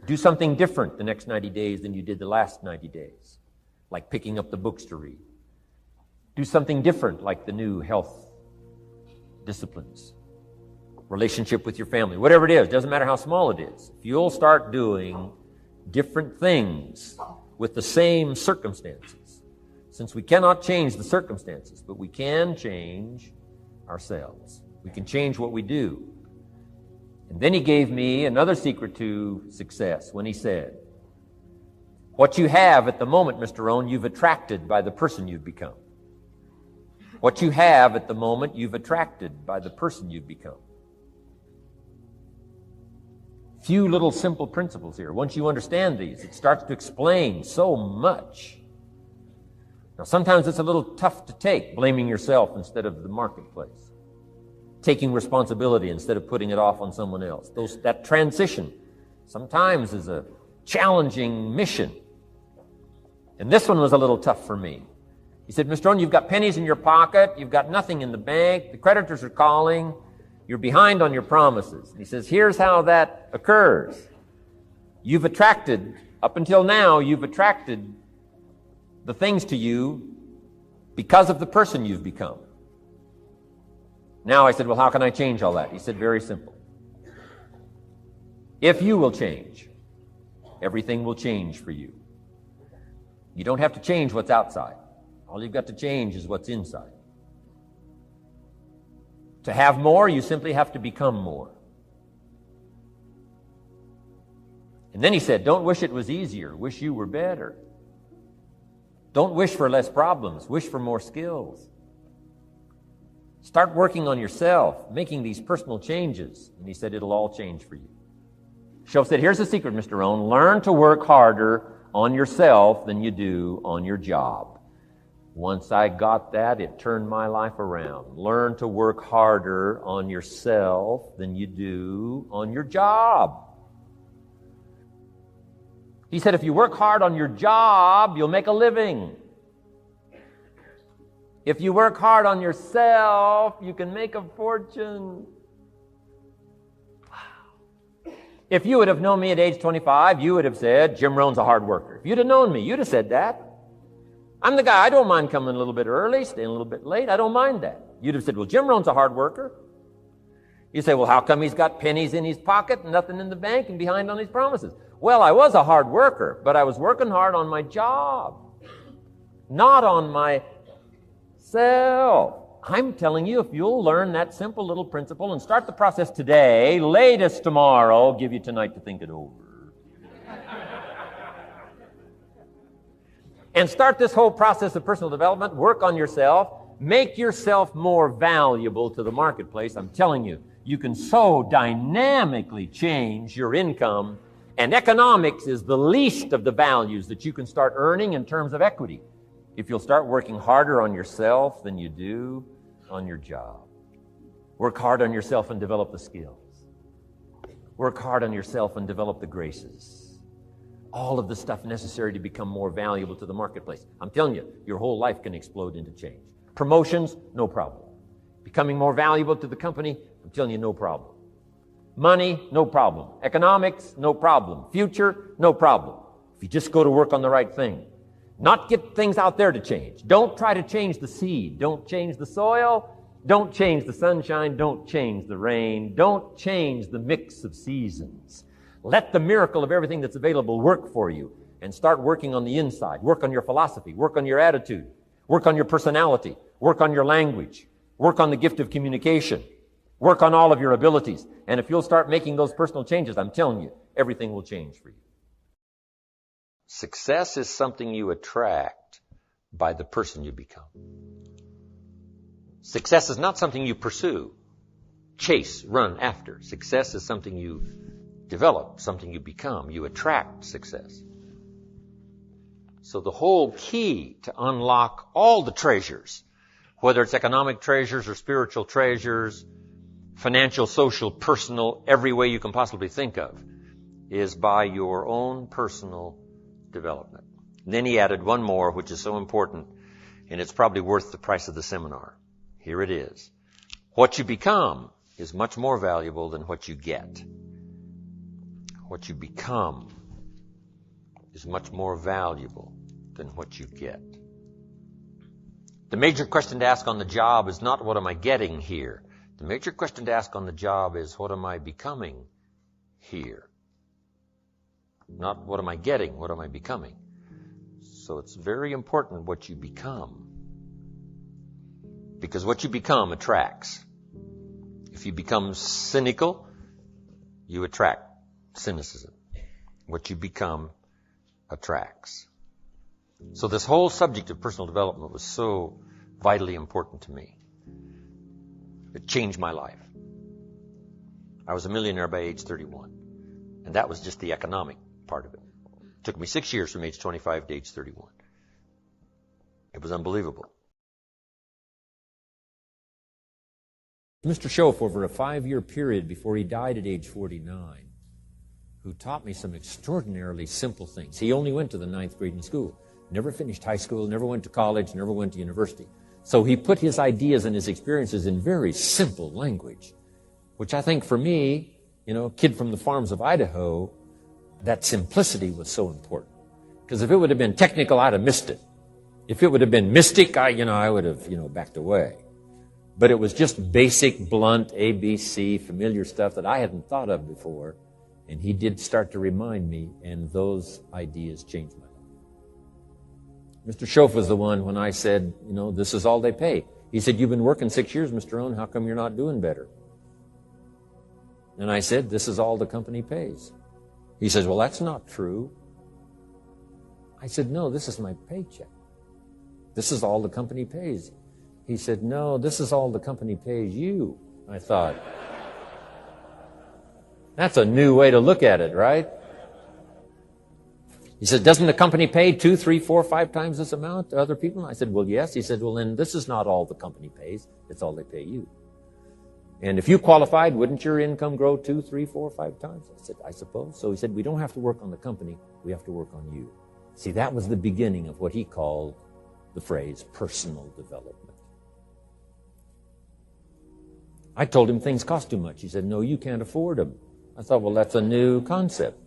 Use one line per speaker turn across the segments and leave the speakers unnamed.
Do something different the next 90 days than you did the last 90 days, like picking up the books to read. Do something different, like the new health disciplines, relationship with your family, whatever it is, doesn't matter how small it is. If you'll start doing different things with the same circumstances, since we cannot change the circumstances, but we can change ourselves. We can change what we do. And then he gave me another secret to success when he said, what you have at the moment, Mr. Rohn, you've attracted by the person you've become. What you have at the moment, you've attracted by the person you've become. Few little simple principles here. Once you understand these, it starts to explain so much. Now, sometimes it's a little tough to take, blaming yourself instead of the marketplace. Taking responsibility instead of putting it off on someone else. That transition sometimes is a challenging mission. And this one was a little tough for me. He said, Mr. Rohn, you've got pennies in your pocket, you've got nothing in the bank, the creditors are calling, you're behind on your promises. And he says, here's how that occurs. You've attracted, up until now, you've attracted the things to you because of the person you've become. Now I said, well, how can I change all that? He said, very simple. If you will change, everything will change for you. You don't have to change what's outside. All you've got to change is what's inside. To have more, you simply have to become more. And then he said, don't wish it was easier. Wish you were better. Don't wish for less problems. Wish for more skills. Start working on yourself, making these personal changes. And he said, it'll all change for you. Shoaff said, here's the secret, Mr. Rohn. Learn to work harder on yourself than you do on your job. Once I got that, it turned my life around. Learn to work harder on yourself than you do on your job. He said, if you work hard on your job, you'll make a living. If you work hard on yourself, you can make a fortune. Wow. If you would have known me at age 25, you would have said, Jim Rohn's a hard worker. If you'd have known me, you'd have said that. I'm the guy, I don't mind coming a little bit early, staying a little bit late. I don't mind that. You'd have said, well, Jim Rohn's a hard worker. You say, well, how come he's got pennies in his pocket and nothing in the bank and behind on his promises? Well, I was a hard worker, but I was working hard on my job, not on myself. I'm telling you, if you'll learn that simple little principle and start the process today, latest tomorrow, give you tonight to think it over. And start this whole process of personal development, work on yourself, make yourself more valuable to the marketplace. I'm telling you, you can so dynamically change your income, and economics is the least of the values that you can start earning in terms of equity if you'll start working harder on yourself than you do on your job. Work hard on yourself and develop the skills. Work hard on yourself and develop the graces. All of the stuff necessary to become more valuable to the marketplace. I'm telling you, your whole life can explode into change. Promotions, no problem. Becoming more valuable to the company, I'm telling you, no problem. Money, no problem. Economics, no problem. Future, no problem. If you just go to work on the right thing. Not get things out there to change. Don't try to change the seed. Don't change the soil. Don't change the sunshine. Don't change the rain. Don't change the mix of seasons. Let the miracle of everything that's available work for you, and start working on the inside. Work on your philosophy. Work on your attitude. Work on your personality. Work on your language. Work on the gift of communication. Work on all of your abilities. And if you'll start making those personal changes, I'm telling you, everything will change for you. Success is something you attract by the person you become. Success is not something you pursue, chase, run after. Success is something you develop, something you become. You attract success. So the whole key to unlock all the treasures, whether it's economic treasures or spiritual treasures, financial, social, personal, every way you can possibly think of, is by your own personal development. And then he added one more, which is so important, and it's probably worth the price of the seminar. Here it is. What you become is much more valuable than what you get. what you become is much more valuable than what you get. The major question to ask on the job is not what am I getting here. The major question to ask on the job is what am I becoming here? Not what am I getting, what am I becoming? So it's very important what you become. Because what you become attracts. If you become cynical, you attract cynicism. What you become attracts. So this whole subject of personal development was so vitally important to me. It changed my life. I was a millionaire by age 31. And that was just the economic part of it. It took me 6 years from age 25 to age 31. It was unbelievable. Mr. Schoaf, over a 5-year period before he died at age 49, who taught me some extraordinarily simple things. He only went to the 9th grade in school. Never finished high school, never went to college, never went to university. So he put his ideas and his experiences in very simple language, which I think for me, kid from the farms of Idaho, that simplicity was so important. Because if it would have been technical, I'd have missed it. If it would have been mystic, I would have, backed away. But it was just basic, blunt, ABC, familiar stuff that I hadn't thought of before. And he did start to remind me, and those ideas changed my life. Mr. Schoaf was the one when I said, this is all they pay. He said, you've been working 6 years, Mr. Rohn, how come you're not doing better? And I said, this is all the company pays. He says, well, that's not true. I said, no, this is my paycheck. This is all the company pays. He said, no, this is all the company pays you. I thought, that's a new way to look at it, right? He said, doesn't the company pay 2, 3, 4, 5 times this amount to other people? I said, well, yes. He said, well, then this is not all the company pays. It's all they pay you. And if you qualified, wouldn't your income grow 2, 3, 4, 5 times? I said, I suppose. So he said, we don't have to work on the company. We have to work on you. See, that was the beginning of what he called the phrase personal development. I told him things cost too much. He said, no, you can't afford them. I thought, well, that's a new concept.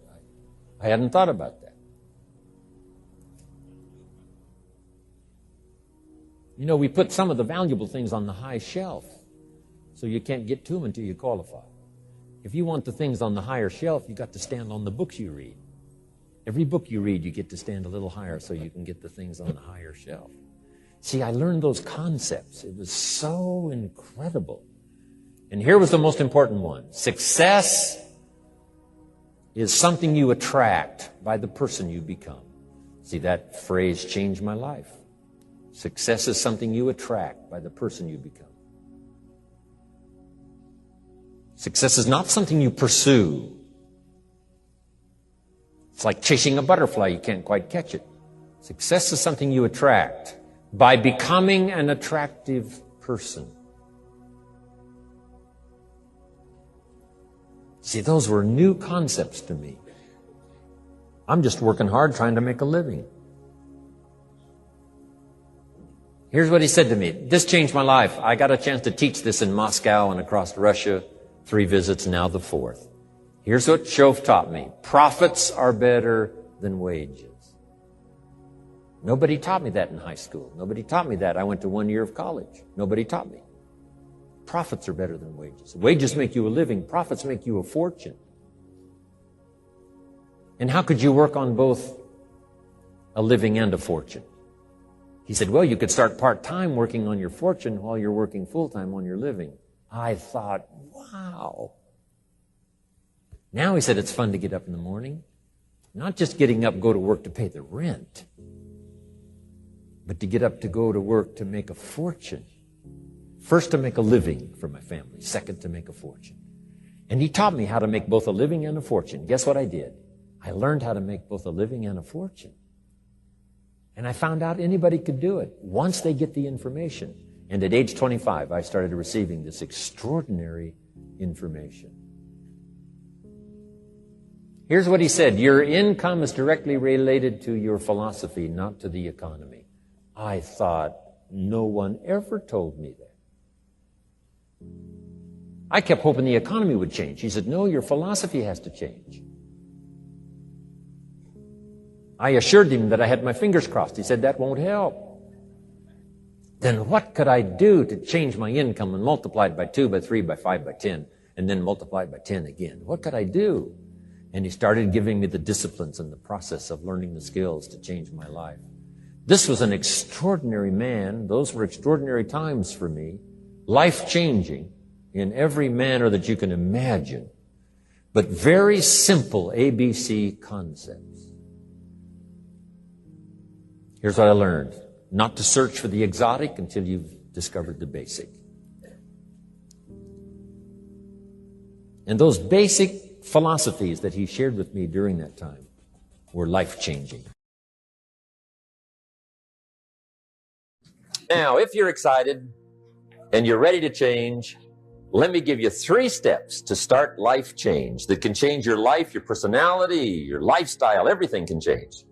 I hadn't thought about that. We put some of the valuable things on the high shelf, so you can't get to them until you qualify. If you want the things on the higher shelf, you got to stand on the books you read. Every book you read, you get to stand a little higher so you can get the things on the higher shelf. See, I learned those concepts. It was so incredible. And here was the most important one. Success is something you attract by the person you become. See, that phrase changed my life. Success is something you attract by the person you become. Success is not something you pursue. It's like chasing a butterfly. You can't quite catch it. Success is something you attract by becoming an attractive person. See, those were new concepts to me. I'm just working hard trying to make a living. Here's what he said to me. This changed my life. I got a chance to teach this in Moscow and across Russia. 3 visits, now the 4th. Here's what Schoaf taught me. Profits are better than wages. Nobody taught me that in high school. Nobody taught me that. I went to 1 year of college. Nobody taught me. Profits are better than wages. Wages make you a living. Profits make you a fortune. And how could you work on both a living and a fortune? He said, well, you could start part-time working on your fortune while you're working full-time on your living. I thought, wow. Now, he said, it's fun to get up in the morning. Not just getting up, go to work to pay the rent, but to get up to go to work to make a fortune. First, to make a living for my family. Second, to make a fortune. And he taught me how to make both a living and a fortune. Guess what I did? I learned how to make both a living and a fortune. And I found out anybody could do it once they get the information. And at age 25, I started receiving this extraordinary information. Here's what he said. Your income is directly related to your philosophy, not to the economy. I thought, no one ever told me that. I kept hoping the economy would change. He said, no, your philosophy has to change. I assured him that I had my fingers crossed. He said, that won't help. Then what could I do to change my income and multiply it by 2, by 3, by 5, by 10, and then multiply it by 10 again? What could I do? And he started giving me the disciplines and the process of learning the skills to change my life. This was an extraordinary man. Those were extraordinary times for me. Life-changing in every manner that you can imagine. But very simple ABC concepts. Here's what I learned. Not to search for the exotic until you've discovered the basic. And those basic philosophies that he shared with me during that time were life-changing. Now, if you're excited and you're ready to change, let me give you 3 steps to start life change that can change your life, your personality, your lifestyle, everything can change.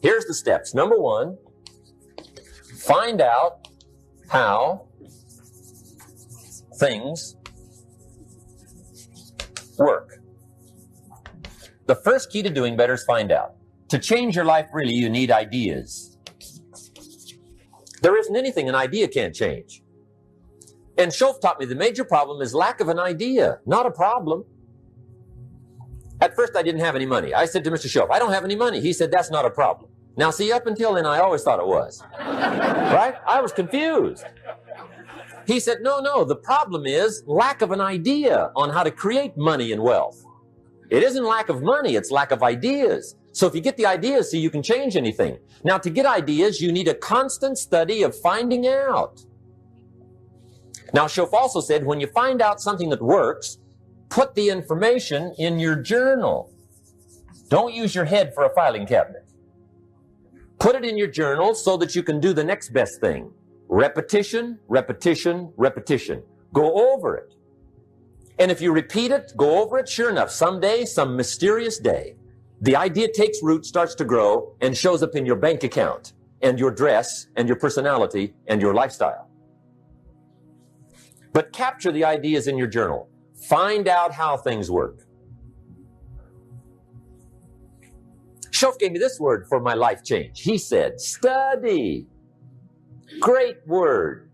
Here's the steps. Number 1, find out how things work. The first key to doing better is find out. To change your life, really, you need ideas. There isn't anything an idea can't change. And Schoaf taught me the major problem is lack of an idea, not a problem. At first, I didn't have any money. I said to Mr. Schoaf, I don't have any money. He said, that's not a problem. Now, see, up until then, I always thought it was. Right? I was confused. He said, no, the problem is lack of an idea on how to create money and wealth. It isn't lack of money, it's lack of ideas. So if you get the ideas, see, you can change anything. Now, to get ideas, you need a constant study of finding out. Now, Schoaf also said, when you find out something that works, put the information in your journal. Don't use your head for a filing cabinet. Put it in your journal so that you can do the next best thing. Repetition, repetition, repetition. Go over it. And if you repeat it, go over it, sure enough, someday, some mysterious day, the idea takes root, starts to grow, and shows up in your bank account, and your dress, and your personality, and your lifestyle. But capture the ideas in your journal. Find out how things work. Schoaf gave me this word for my life change. He said, study. Great word.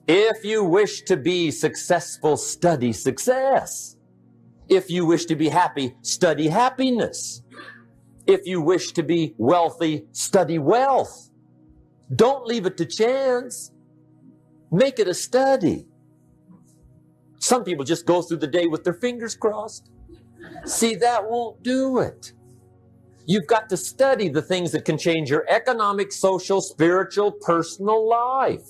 If you wish to be successful, study success. If you wish to be happy, study happiness. If you wish to be wealthy, study wealth. Don't leave it to chance. Make it a study. Some people just go through the day with their fingers crossed. See, that won't do it. You've got to study the things that can change your economic, social, spiritual, personal life.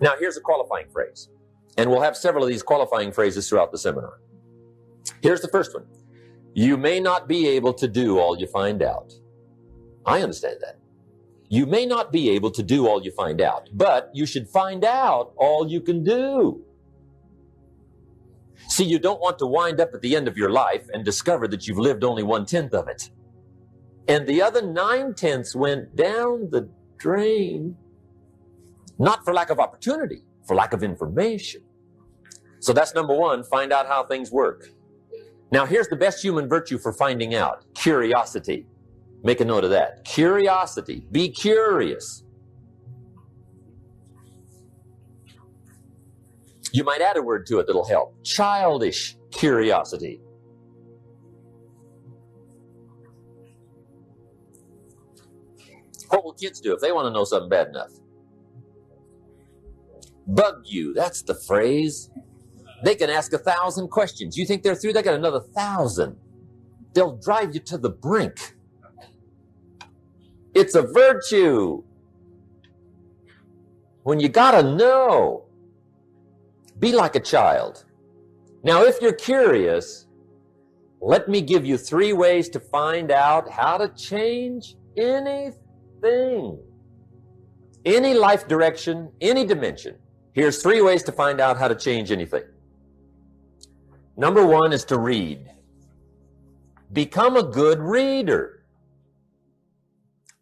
Now, here's a qualifying phrase. And we'll have several of these qualifying phrases throughout the seminar. Here's the first one. You may not be able to do all you find out. I understand that. You may not be able to do all you find out, but you should find out all you can do. See, you don't want to wind up at the end of your life and discover that you've lived only 1/10 of it. And the other 9/10 went down the drain. Not for lack of opportunity, for lack of information. So that's number 1, find out how things work. Now here's the best human virtue for finding out, curiosity. Make a note of that. Curiosity. Be curious. You might add a word to it that'll help. Childish curiosity. What will kids do if they want to know something bad enough? Bug you. That's the phrase. They can ask 1,000 questions. You think they're through? They got another 1,000. They'll drive you to the brink. It's a virtue. When you gotta know, be like a child. Now, if you're curious, let me give you 3 ways to find out how to change anything. Any life direction, any dimension. Here's 3 ways to find out how to change anything. Number 1 is to read. Become a good reader.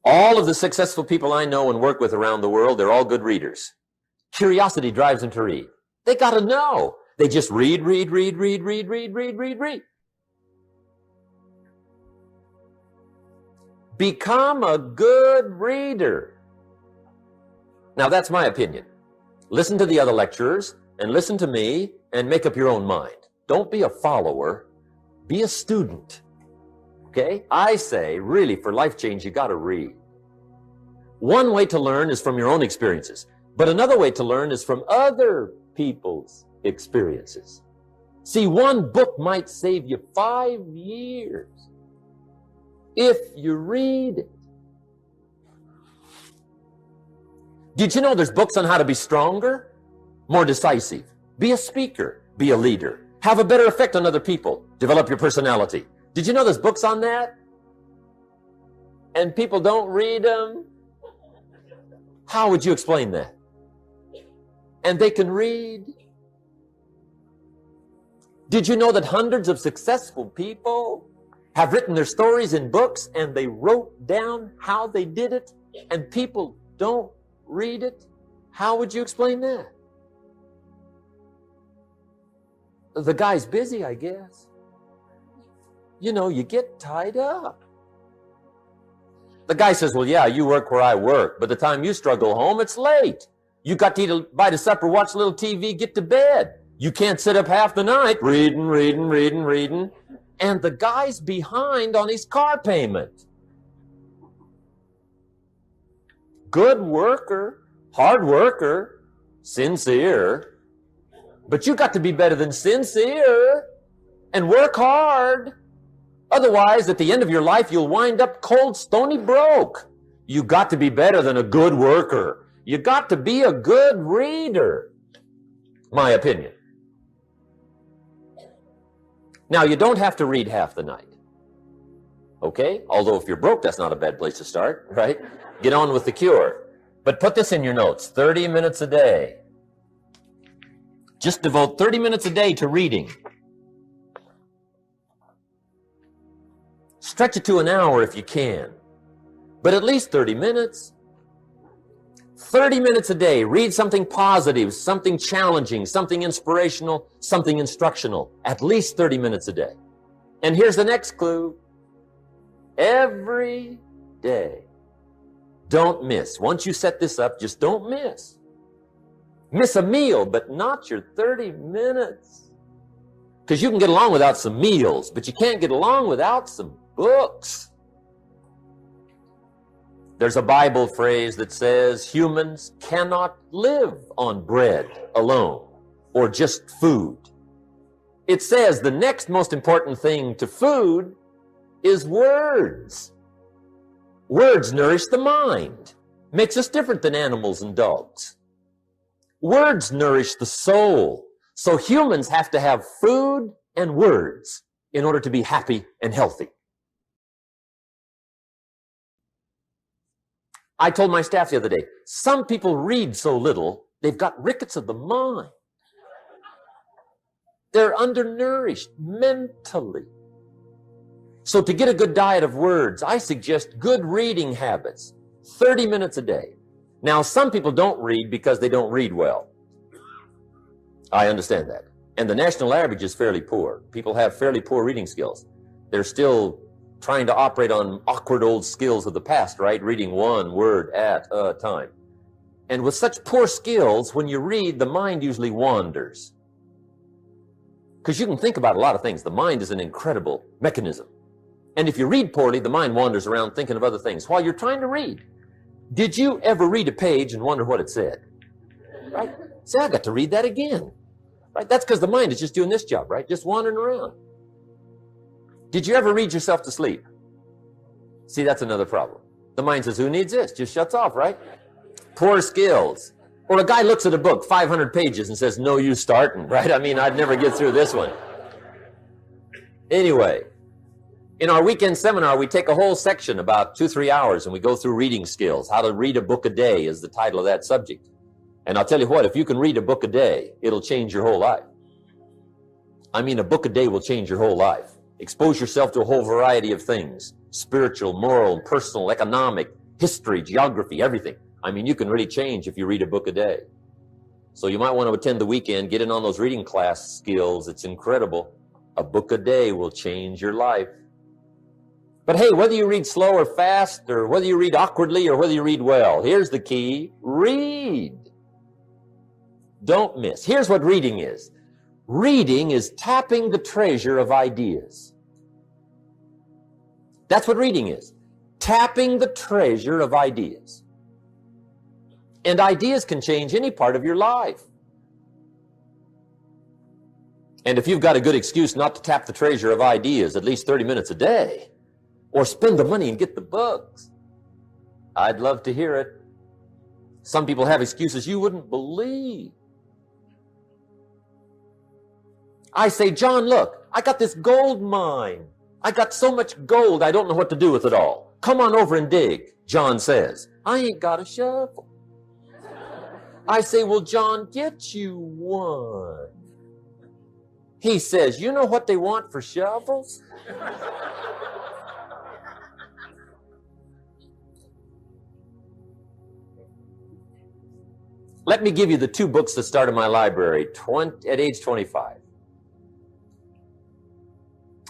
All of the successful people I know and work with around the world, they're all good readers. Curiosity drives them to read. They got to know. They just read. Become a good reader. Now, that's my opinion. Listen to the other lecturers and listen to me and make up your own mind. Don't be a follower. Be a student. Okay? I say, really, for life change, you got to read. One way to learn is from your own experiences, but another way to learn is from other people's experiences. See, one book might save you 5 years if you read it. Did you know there's books on how to be stronger, more decisive, be a speaker, be a leader, have a better effect on other people, develop your personality? Did you know there's books on that? And people don't read them? How would you explain that? And they can read. Did you know that hundreds of successful people have written their stories in books and they wrote down how they did it and people don't read it? How would you explain that? The guy's busy, I guess. You know, you get tied up. The guy says, well, yeah, you work where I work. By the time you struggle home, it's late. You got to eat a bite of supper, watch a little TV, get to bed. You can't sit up half the night reading. And the guy's behind on his car payment. Good worker, hard worker, sincere. But you got to be better than sincere and work hard. Otherwise, at the end of your life, you'll wind up cold, stony broke. You got to be better than a good worker. You got to be a good reader. My opinion. Now, you don't have to read half the night. Okay? Although if you're broke, that's not a bad place to start, right? Get on with the cure. But put this in your notes, 30 minutes a day. Just devote 30 minutes a day to reading. Stretch it to an hour if you can, but at least 30 minutes. 30 minutes a day, read something positive, something challenging, something inspirational, something instructional, at least 30 minutes a day. And here's the next clue. Every day. Don't miss. Once you set this up, just don't miss. Miss a meal, but not your 30 minutes. Because you can get along without some meals, but you can't get along without some books. There's a Bible phrase that says humans cannot live on bread alone or just food. It says the next most important thing to food is words. Words nourish the mind, makes us different than animals and dogs. Words nourish the soul. So humans have to have food and words in order to be happy and healthy. I told my staff the other day, some people read so little, they've got rickets of the mind. They're undernourished mentally. So to get a good diet of words, I suggest good reading habits, 30 minutes a day. Now, some people don't read because they don't read well. I understand that. And the national average is fairly poor. People have fairly poor reading skills. They're still trying to operate on awkward old skills of the past, right? Reading one word at a time. And with such poor skills, when you read, the mind usually wanders. Because you can think about a lot of things. The mind is an incredible mechanism. And if you read poorly, the mind wanders around thinking of other things while you're trying to read. Did you ever read a page and wonder what it said? Right? Say, I got to read that again. Right? That's because the mind is just doing this job, right? Just wandering around. Did you ever read yourself to sleep? See, that's another problem. The mind says, who needs this? Just shuts off, right? Poor skills. Or a guy looks at a book, 500 pages, and says, no use starting, right? I mean, I'd never get through this one. Anyway, in our weekend seminar, we take a whole section, about 2-3 hours, and we go through reading skills. How to read a book a day is the title of that subject. And I'll tell you what, if you can read a book a day, it'll change your whole life. I mean, a book a day will change your whole life. Expose yourself to a whole variety of things. Spiritual, moral, personal, economic, history, geography, everything. I mean, you can really change if you read a book a day. So you might want to attend the weekend, get in on those reading class skills. It's incredible. A book a day will change your life. But hey, whether you read slow or fast, or whether you read awkwardly or whether you read well, here's the key. Read. Don't miss. Here's what reading is. Reading is tapping the treasure of ideas. That's what reading is. Tapping the treasure of ideas. And ideas can change any part of your life. And if you've got a good excuse not to tap the treasure of ideas at least 30 minutes a day, or spend the money and get the books, I'd love to hear it. Some people have excuses you wouldn't believe. I say, John, look, I got this gold mine. I got so much gold, I don't know what to do with it all. Come on over and dig. John says, I ain't got a shovel. I say, well, John, get you one. He says, you know what they want for shovels? Let me give you the two books that started my library at age 25.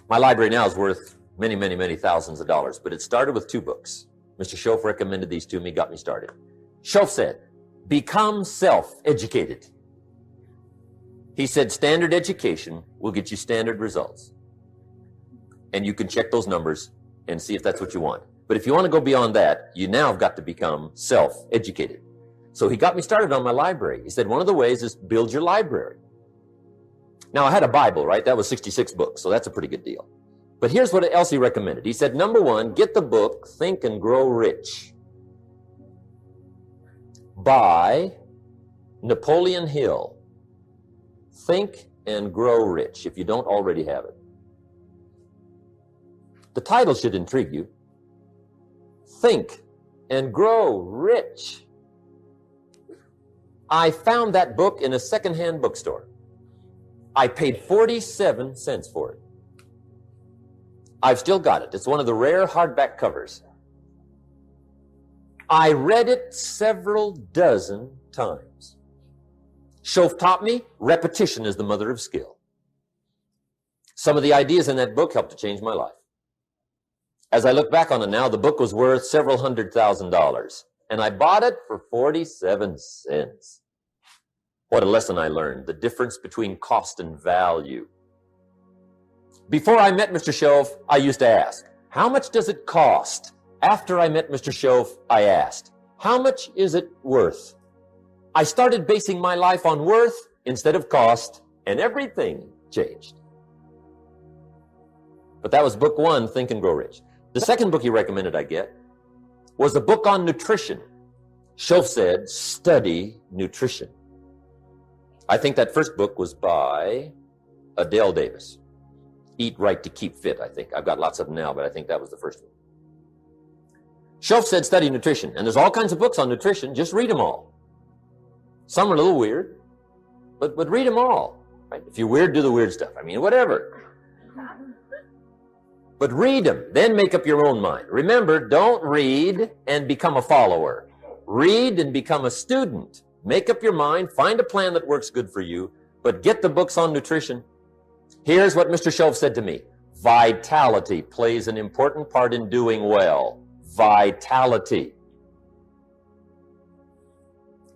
My library now is worth many, many, many thousands of dollars, but it started with two books. Mr. Schoaf recommended these to me, got me started. Schoaf said, become self-educated. He said, standard education will get you standard results. And you can check those numbers and see if that's what you want. But if you want to go beyond that, you now have got to become self-educated. So he got me started on my library. He said, one of the ways is build your library. Now, I had a Bible, right? That was 66 books, so that's a pretty good deal. But here's what else he recommended. He said, number one, get the book, Think and Grow Rich, by Napoleon Hill. Think and Grow Rich, if you don't already have it. The title should intrigue you. Think and Grow Rich. I found that book in a secondhand bookstore. I paid 47 cents for it. I've still got it. It's one of the rare hardback covers. I read it several dozen times. Schoaf taught me repetition is the mother of skill. Some of the ideas in that book helped to change my life. As I look back on it now, the book was worth several $100,000, and I bought it for 47 cents. What a lesson I learned, the difference between cost and value. Before I met Mr. Schoaf, I used to ask, how much does it cost? After I met Mr. Schoaf, I asked, how much is it worth? I started basing my life on worth instead of cost, and everything changed. But that was book one, Think and Grow Rich. The second book he recommended I get was a book on nutrition. Schoaf said, study nutrition. I think that first book was by Adele Davis. Eat Right to Keep Fit, I think. I've got lots of them now, but I think that was the first one. Schoaf said study nutrition, and there's all kinds of books on nutrition. Just read them all. Some are a little weird, but read them all. Right? If you're weird, do the weird stuff. I mean, whatever. But read them, then make up your own mind. Remember, don't read and become a follower. Read and become a student. Make up your mind, find a plan that works good for you, but get the books on nutrition. Here's what Mr. Schoaf said to me. Vitality plays an important part in doing well. Vitality.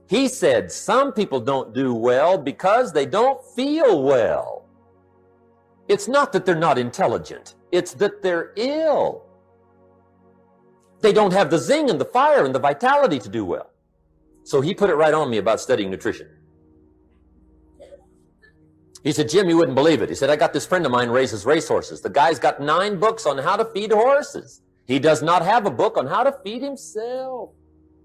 He said some people don't do well because they don't feel well. It's not that they're not intelligent. It's that they're ill. They don't have the zing and the fire and the vitality to do well. So he put it right on me about studying nutrition. He said, Jim, you wouldn't believe it. He said, I got this friend of mine raises racehorses. The guy's got 9 books on how to feed horses. He does not have a book on how to feed himself.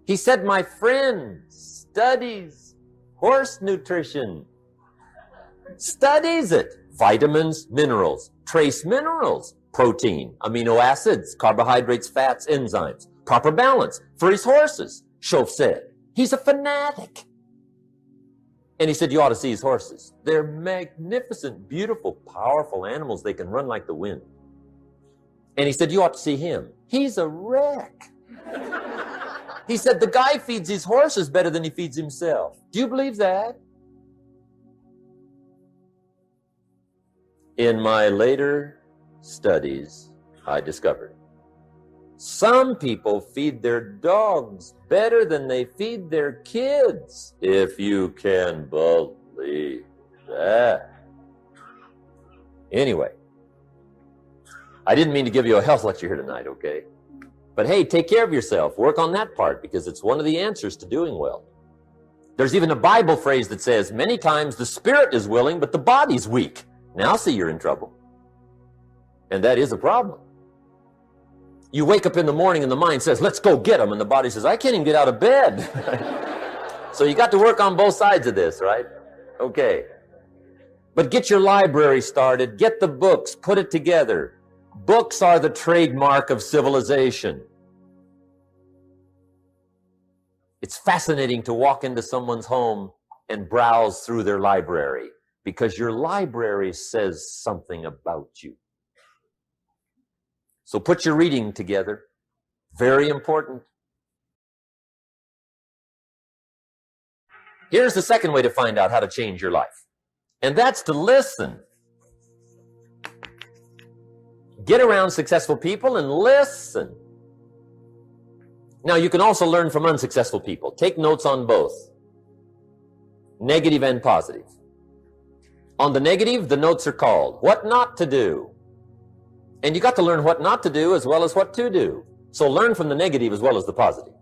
He said, my friend studies horse nutrition. Studies it. Vitamins, minerals, trace minerals, protein, amino acids, carbohydrates, fats, enzymes, proper balance for his horses. Schoaf said, he's a fanatic. And he said, you ought to see his horses. They're magnificent, beautiful, powerful animals. They can run like the wind. And he said, you ought to see him. He's a wreck. He said, the guy feeds his horses better than he feeds himself. Do you believe that? In my later studies, I discovered Some people feed their dogs better than they feed their kids, if you can believe that. Anyway, I didn't mean to give you a health lecture here tonight, okay? But hey, take care of yourself. Work on that part, because it's one of the answers to doing well. There's even a Bible phrase that says, many times the spirit is willing, but the body's weak. Now see, you're in trouble. And that is a problem. You wake up in the morning and the mind says, let's go get them. And the body says, I can't even get out of bed. So you got to work on both sides of this, right? Okay. But get your library started. Get the books. Put it together. Books are the trademark of civilization. It's fascinating to walk into someone's home and browse through their library, because your library says something about you. So put your reading together. Very important. Here's the second way to find out how to change your life, and that's to listen. Get around successful people and listen. Now, you can also learn from unsuccessful people. Take notes on both, negative and positive. On the negative, the notes are called What Not to Do. And you got to learn what not to do as well as what to do. So learn from the negative as well as the positive.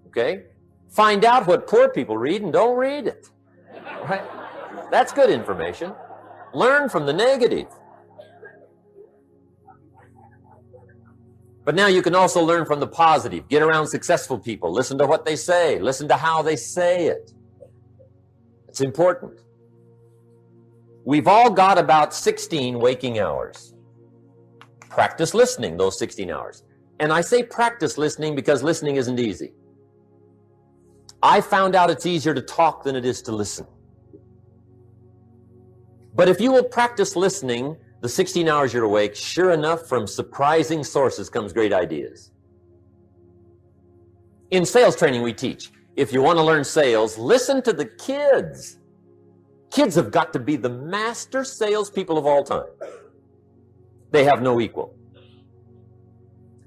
Okay? Find out what poor people read and don't read it. Right? That's good information. Learn from the negative. But now you can also learn from the positive. Get around successful people. Listen to what they say. Listen to how they say it. It's important. We've all got about 16 waking hours. Practice listening those 16 hours. And I say practice listening because listening isn't easy. I found out it's easier to talk than it is to listen. But if you will practice listening the 16 hours you're awake, sure enough, from surprising sources comes great ideas. In sales training we teach, if you want to learn sales, listen to the kids. Kids have got to be the master salespeople of all time. They have no equal.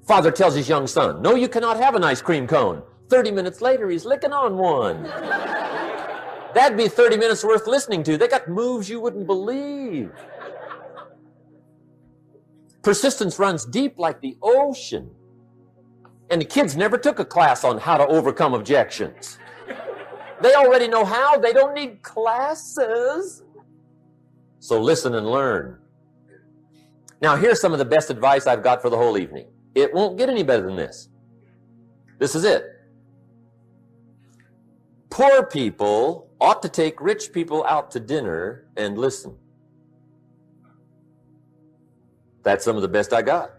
Father tells his young son, no, you cannot have an ice cream cone. 30 minutes later, he's licking on one. That'd be 30 minutes worth listening to. They got moves you wouldn't believe. Persistence runs deep like the ocean. And the kids never took a class on how to overcome objections. They already know how. They don't need classes. So listen and learn. Now, here's some of the best advice I've got for the whole evening. It won't get any better than this. This is it. Poor people ought to take rich people out to dinner and listen. That's some of the best I got.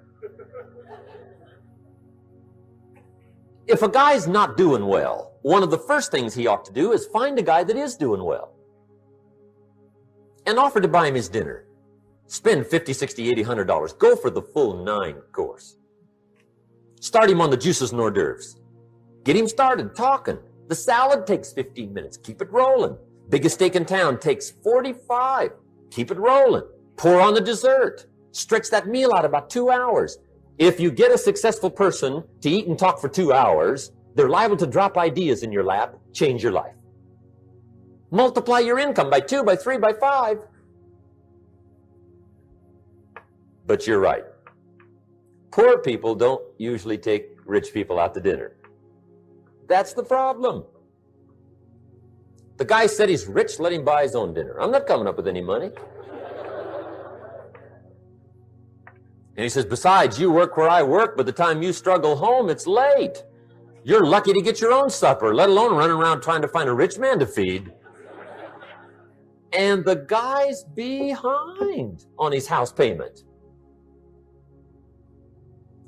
If a guy's not doing well, one of the first things he ought to do is find a guy that is doing well and offer to buy him his dinner. Spend $50, $60, $80, $100. Go for the full 9 course. Start him on the juices and hors d'oeuvres. Get him started talking. The salad takes 15 minutes. Keep it rolling. Biggest steak in town takes 45. Keep it rolling. Pour on the dessert. Stretch that meal out about 2 hours. If you get a successful person to eat and talk for 2 hours, they're liable to drop ideas in your lap, change your life. Multiply your income by 2, by 3, by 5. But you're right. Poor people don't usually take rich people out to dinner. That's the problem. The guy said he's rich, let him buy his own dinner. I'm not coming up with any money. And he says, besides, you work where I work. By the time you struggle home, it's late. You're lucky to get your own supper, let alone running around trying to find a rich man to feed. And the guy's behind on his house payment.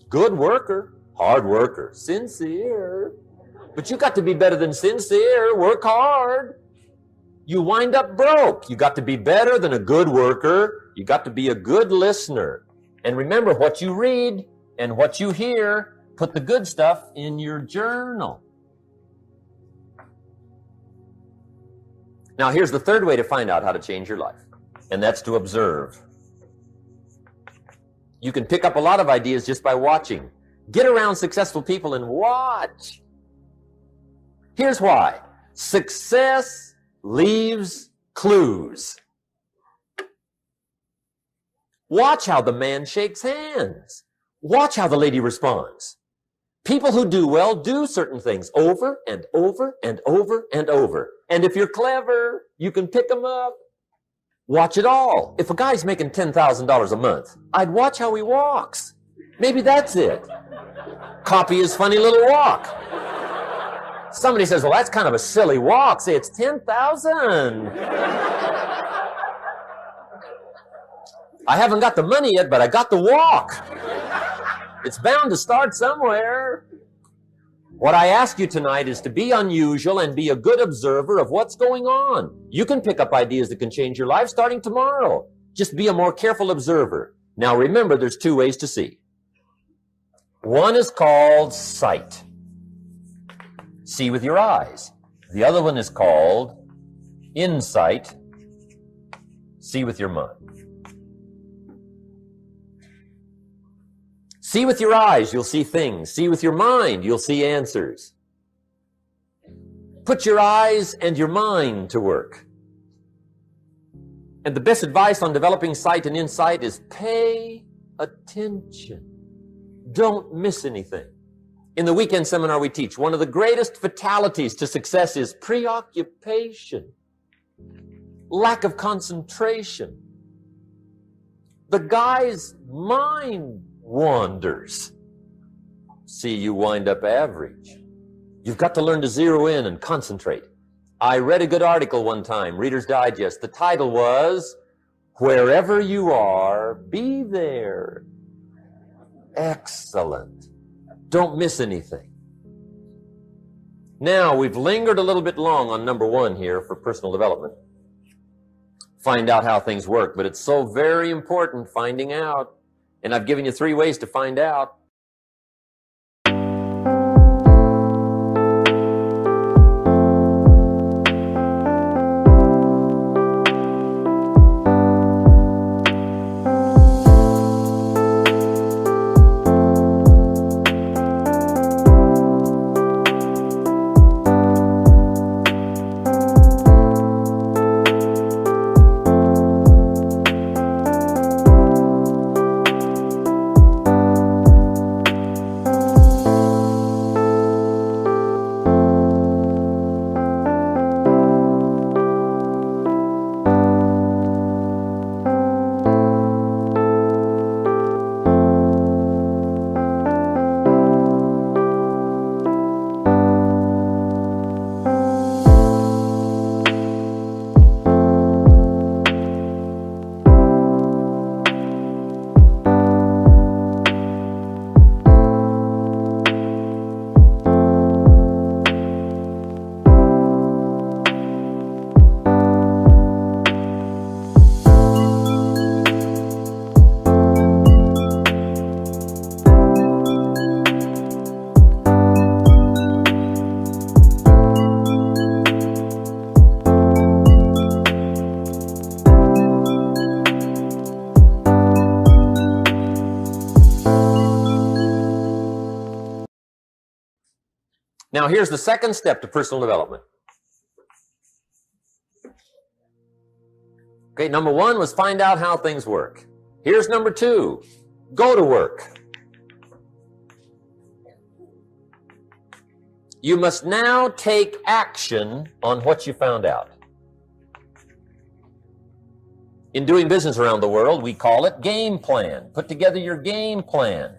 Good worker, hard worker, sincere. But you got to be better than sincere. Work hard. You wind up broke. You got to be better than a good worker. You got to be a good listener. And remember, what you read and what you hear, put the good stuff in your journal. Now, here's the third way to find out how to change your life, and that's to observe. You can pick up a lot of ideas just by watching. Get around successful people and watch. Here's why. Success leaves clues. Watch how the man shakes hands. Watch how the lady responds. People who do well do certain things over and over and over and over. And if you're clever, you can pick them up. Watch it all. If a guy's making $10,000 a month, I'd watch how he walks. Maybe that's it. Copy his funny little walk. Somebody says, well, that's kind of a silly walk. Say, it's 10,000. I haven't got the money yet, but I got the walk. It's bound to start somewhere. What I ask you tonight is to be unusual and be a good observer of what's going on. You can pick up ideas that can change your life starting tomorrow. Just be a more careful observer. Now remember, there's two ways to see. One is called sight. See with your eyes. The other one is called insight. See with your mind. See with your eyes, you'll see things. See with your mind, you'll see answers. Put your eyes and your mind to work. And the best advice on developing sight and insight is pay attention. Don't miss anything. In the weekend seminar we teach, one of the greatest fatalities to success is preoccupation, lack of concentration. The guy's mind wanders. See, you wind up average. You've got to learn to zero in and concentrate. I read a good article one time, Reader's Digest. The title was, Wherever You Are, Be There. Excellent. Don't miss anything. Now, we've lingered a little bit long on number one here for personal development. Find out how things work, but it's so very important finding out. And I've given you 3 ways to find out. Now, here's the second step to personal development. Okay, number one was find out how things work. Here's number 2, go to work. You must now take action on what you found out. In doing business around the world, we call it game plan. Put together your game plan.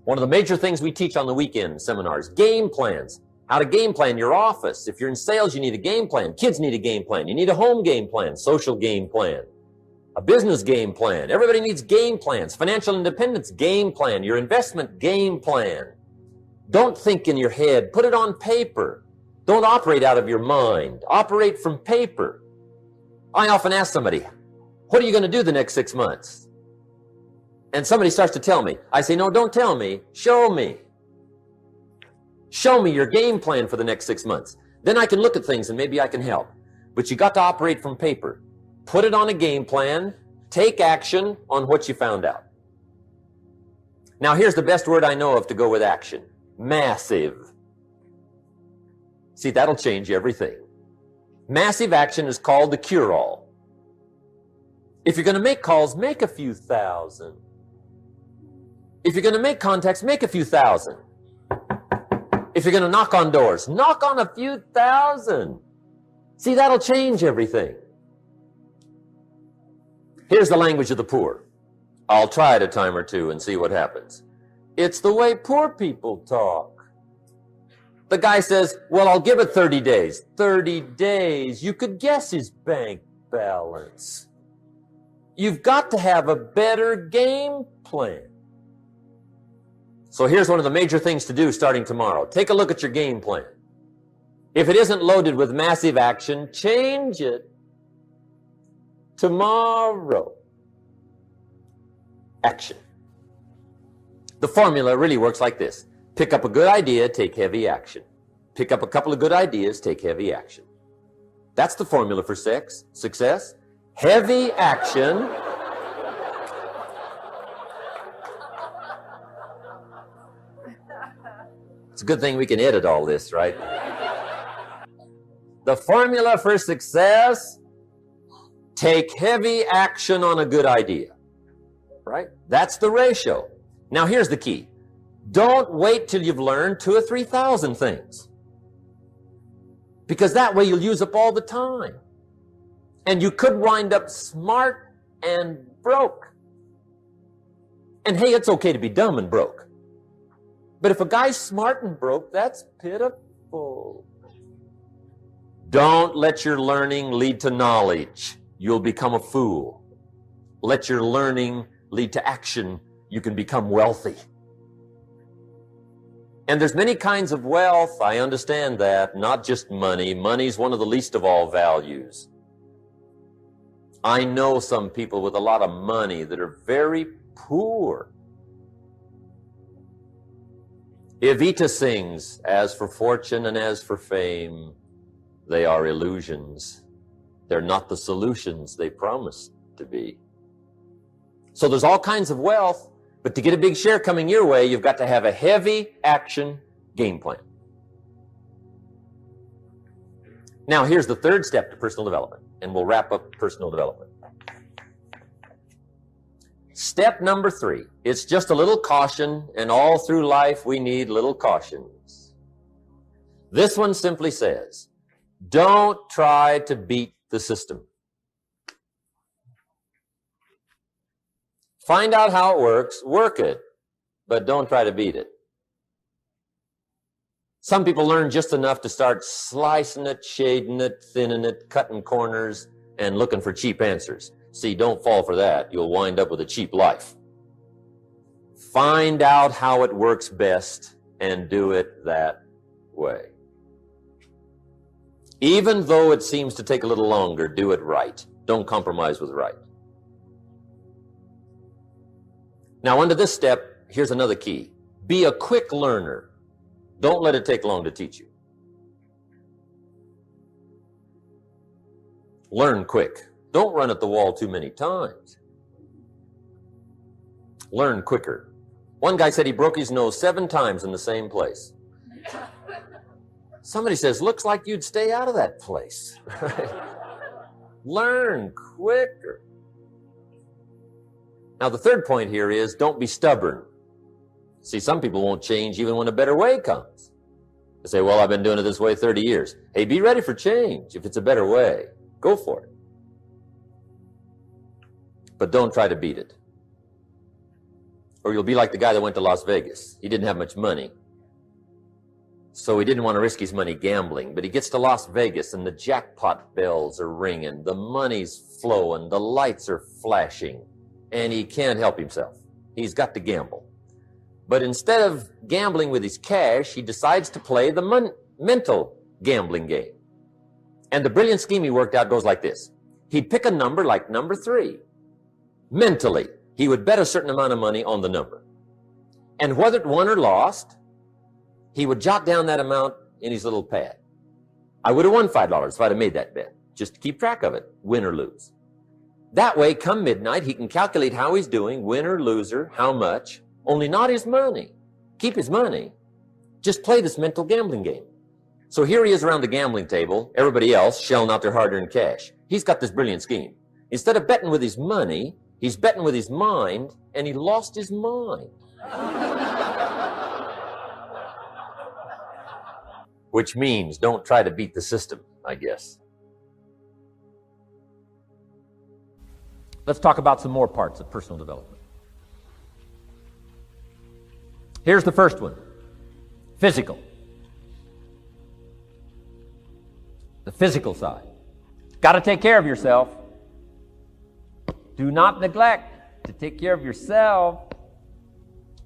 One of the major things we teach on the weekend seminars, game plans. How to game plan your office. If you're in sales, you need a game plan. Kids need a game plan. You need a home game plan, social game plan, a business game plan. Everybody needs game plans. Financial independence, game plan. Your investment, game plan. Don't think in your head. Put it on paper. Don't operate out of your mind. Operate from paper. I often ask somebody, what are you going to do the next 6 months? And somebody starts to tell me. I say, no, don't tell me. Show me. Show me your game plan for the next 6 months. Then I can look at things and maybe I can help. But you got to operate from paper. Put it on a game plan. Take action on what you found out. Now here's the best word I know of to go with action. Massive. See, that'll change everything. Massive action is called the cure-all. If you're going to make calls, make a few thousand. If you're going to make contacts, make a few thousand. If you're going to knock on doors, knock on a few thousand. See, that'll change everything. Here's the language of the poor. I'll try it a time or two and see what happens. It's the way poor people talk. The guy says, well, I'll give it 30 days. 30 days. You could guess his bank balance. You've got to have a better game plan. So here's one of the major things to do starting tomorrow. Take a look at your game plan. If it isn't loaded with massive action, change it tomorrow. Action. The formula really works like this. Pick up a good idea, take heavy action. Pick up a couple of good ideas, take heavy action. That's the formula for success. Heavy action. It's a good thing we can edit all this, right? The formula for success, take heavy action on a good idea, right? That's the ratio. Now here's the key. Don't wait till you've learned 2,000 or 3,000 things. Because that way you'll use up all the time. And you could wind up smart and broke. And hey, it's okay to be dumb and broke. But if a guy's smart and broke, that's pitiful. Don't let your learning lead to knowledge. You'll become a fool. Let your learning lead to action. You can become wealthy. And there's many kinds of wealth. I understand that. Not just money. Money's one of the least of all values. I know some people with a lot of money that are very poor. Evita sings, as for fortune and as for fame, they are illusions. They're not the solutions they promise to be. So there's all kinds of wealth, but to get a big share coming your way, you've got to have a heavy action game plan. Now, here's the third step to personal development, and we'll wrap up personal development. Step number 3, it's just a little caution, and all through life we need little cautions. This one simply says, don't try to beat the system. Find out how it works, work it, but don't try to beat it. Some people learn just enough to start slicing it, shading it, thinning it, cutting corners, and looking for cheap answers. See, don't fall for that. You'll wind up with a cheap life. Find out how it works best and do it that way. Even though it seems to take a little longer, do it right. Don't compromise with right. Now, under this step, here's another key. Be a quick learner. Don't let it take long to teach you. Learn quick. Don't run at the wall too many times. Learn quicker. One guy said he broke his nose 7 times in the same place. Somebody says, looks like you'd stay out of that place. Learn quicker. Now, the third point here is don't be stubborn. See, some people won't change even when a better way comes. They say, well, I've been doing it this way 30 years. Hey, be ready for change. If it's a better way, go for it. But don't try to beat it. Or you'll be like the guy that went to Las Vegas. He didn't have much money, so he didn't want to risk his money gambling. But he gets to Las Vegas and the jackpot bells are ringing, the money's flowing, the lights are flashing, and he can't help himself. He's got to gamble. But instead of gambling with his cash, he decides to play the mental gambling game. And the brilliant scheme he worked out goes like this. He'd pick a number like number 3. Mentally, he would bet a certain amount of money on the number. And whether it won or lost, he would jot down that amount in his little pad. I would have won $5 if I'd have made that bet. Just to keep track of it, win or lose. That way, come midnight, he can calculate how he's doing, winner, loser, how much, only not his money. Keep his money. Just play this mental gambling game. So here he is around the gambling table, everybody else shelling out their hard-earned cash. He's got this brilliant scheme. Instead of betting with his money, he's betting with his mind, and he lost his mind. Which means don't try to beat the system, I guess. Let's talk about some more parts of personal development. Here's the first one. Physical. The physical side. Got to take care of yourself. Do not neglect to take care of yourself.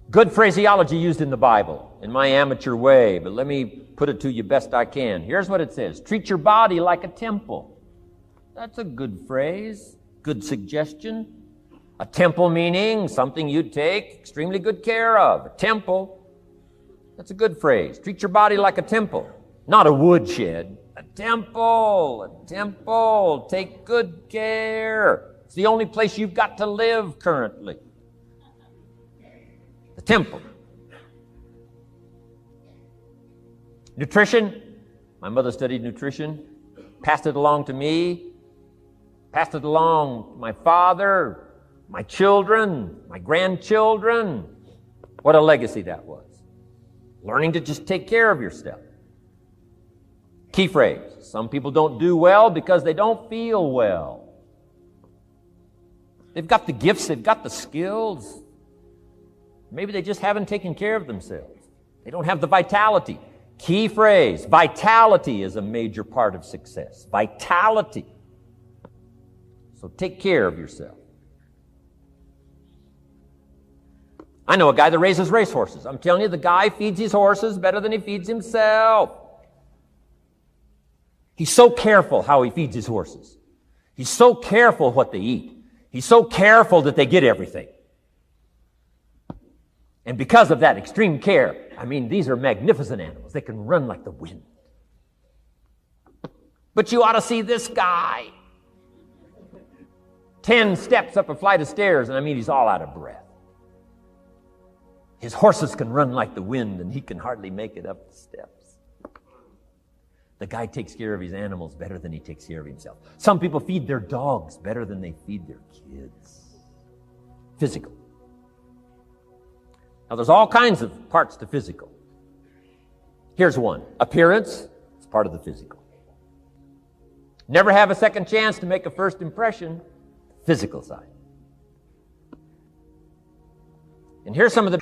Good phraseology used in the Bible, in my amateur way, but let me put it to you best I can. Here's what it says. Treat your body like a temple. That's a good phrase, good suggestion. A temple meaning something you'd take extremely good care of. A temple. That's a good phrase. Treat your body like a temple, not a woodshed. A temple, a temple. Take good care. It's the only place you've got to live currently. The temple. Nutrition. My mother studied nutrition, passed it along to me, passed it along to my father, my children, my grandchildren. What a legacy that was. Learning to just take care of yourself. Key phrase. Some people don't do well because they don't feel well. They've got the gifts, they've got the skills. Maybe they just haven't taken care of themselves. They don't have the vitality. Key phrase. Vitality is a major part of success. Vitality. So take care of yourself. I know a guy that raises racehorses. I'm telling you, the guy feeds his horses better than he feeds himself. He's so careful how he feeds his horses. He's so careful what they eat. He's so careful that they get everything. And because of that extreme care, I mean, these are magnificent animals. They can run like the wind. But you ought to see this guy. 10 steps up a flight of stairs, and I mean, he's all out of breath. His horses can run like the wind, and he can hardly make it up the steps. The guy takes care of his animals better than he takes care of himself. Some people feed their dogs better than they feed their kids. Physical. Now, there's all kinds of parts to physical. Here's one. Appearance is part of the physical. Never have a second chance to make a first impression. Physical side. And here's some of the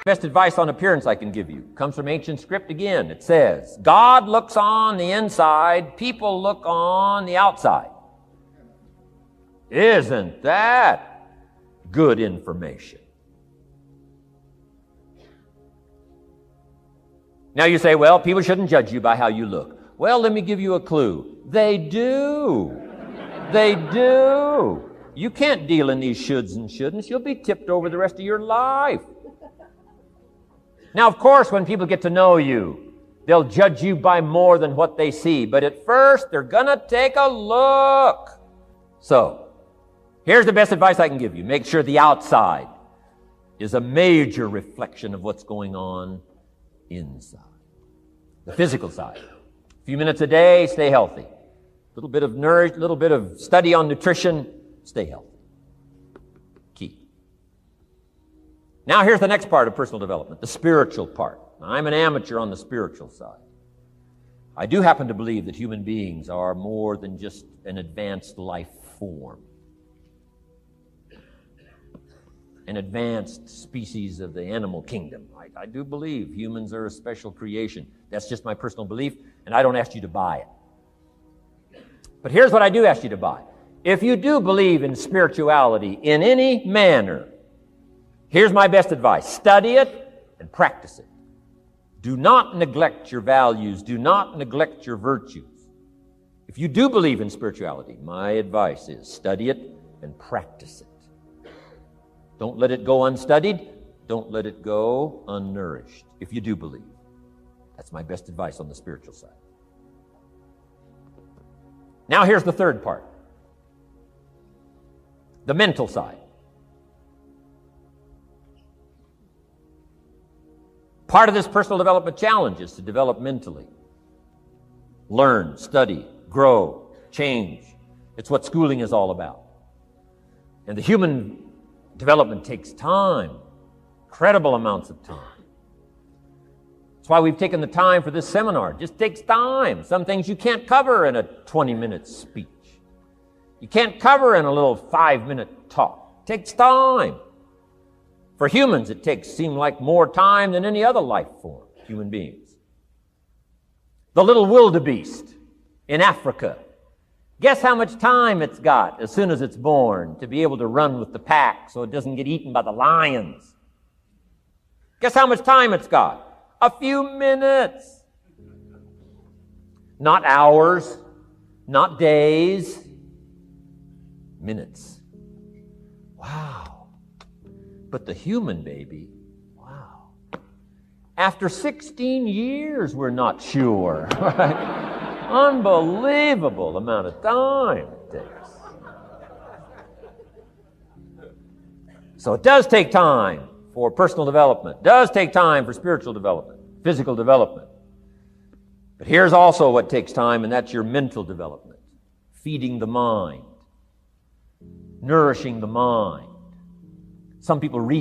best advice on appearance I can give you comes from ancient script again. It says, God looks on the inside, people look on the outside. Isn't that good information? Now you say, well, people shouldn't judge you by how you look. Well, let me give you a clue. They do. They do. You can't deal in these shoulds and shouldn'ts. You'll be tipped over the rest of your life. Now, of course, when people get to know you, they'll judge you by more than what they see. But at first, they're going to take a look. So, here's the best advice I can give you. Make sure the outside is a major reflection of what's going on inside. The physical side. A few minutes a day, stay healthy. A little bit of study on nutrition, stay healthy. Now here's the next part of personal development, the spiritual part. I'm an amateur on the spiritual side. I do happen to believe that human beings are more than just an advanced life form, an advanced species of the animal kingdom. I do believe humans are a special creation. That's just my personal belief, and I don't ask you to buy it. But here's what I do ask you to buy. If you do believe in spirituality in any manner, here's my best advice. Study it and practice it. Do not neglect your values. Do not neglect your virtues. If you do believe in spirituality, my advice is study it and practice it. Don't let it go unstudied. Don't let it go unnourished, if you do believe. That's my best advice on the spiritual side. Now here's the third part. The mental side. Part of this personal development challenge is to develop mentally. Learn, study, grow, change. It's what schooling is all about. And the human development takes time, incredible amounts of time. That's why we've taken the time for this seminar. It just takes time. Some things you can't cover in a 20-minute speech. You can't cover in a little 5-minute talk. It takes time. For humans, it seems like more time than any other life form, human beings. The little wildebeest in Africa. Guess how much time it's got as soon as it's born to be able to run with the pack so it doesn't get eaten by the lions? Guess how much time it's got? A few minutes. Not hours, not days, minutes. Wow. But the human baby, wow. After 16 years, we're not sure. Right? Unbelievable amount of time it takes. So it does take time for personal development. It does take time for spiritual development, physical development. But here's also what takes time, and that's your mental development. Feeding the mind. Nourishing the mind. Some people read